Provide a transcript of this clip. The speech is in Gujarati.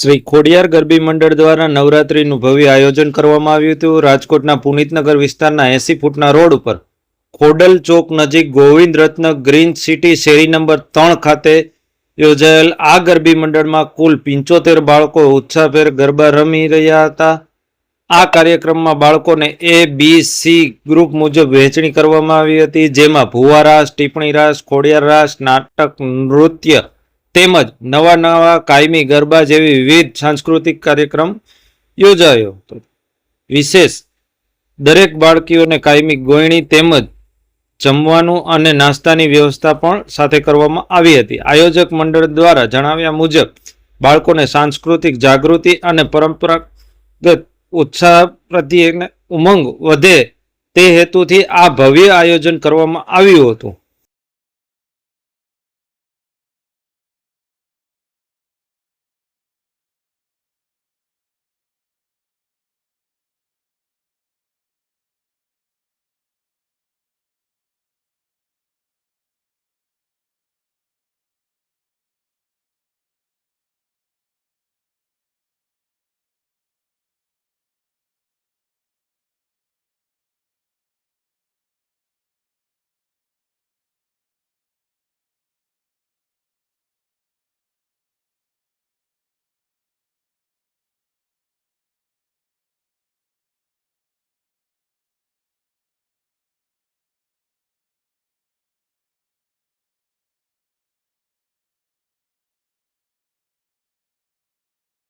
શ્રી ખોડિયાર ગરબી મંડળ દ્વારા નવરાત્રીનું ભવ્ય આયોજન કરવામાં આવ્યું હતું. રાજકોટના પુનિતનગર વિસ્તારના 80 ફૂટના રોડ ઉપર ખોડલ ચોક નજીક ગોવિંદ રત્ન ગ્રીન સિટી શેરી નંબર 3 ખાતે યોજાયેલ આ ગરબી મંડળમાં કુલ 75 બાળકો ઉત્સાહભેર ગરબા રમી રહ્યા હતા. આ કાર્યક્રમમાં બાળકોને A, B, C ગ્રુપ મુજબ વહેંચણી કરવામાં આવી હતી, જેમાં ભુવા રાસ, ટીપણી રાસ, ખોડિયાર રાસ, નાટક, નૃત્ય તેમજ નવા કાયમી ગરબા જેવી વિવિધ સાંસ્કૃતિક કાર્યક્રમ યોજાયો હતો. વિશેષ દરેક બાળકીઓને કાયમી ગોયણી તેમજ જમવાનું અને નાસ્તાની વ્યવસ્થા પણ સાથે કરવામાં આવી હતી. આયોજક મંડળ દ્વારા જણાવ્યા મુજબ બાળકોને સાંસ્કૃતિક જાગૃતિ અને પરંપરાગત ઉત્સાહ પ્રત્યે ઉમંગ વધે તે હેતુથી આ ભવ્ય આયોજન કરવામાં આવ્યું હતું.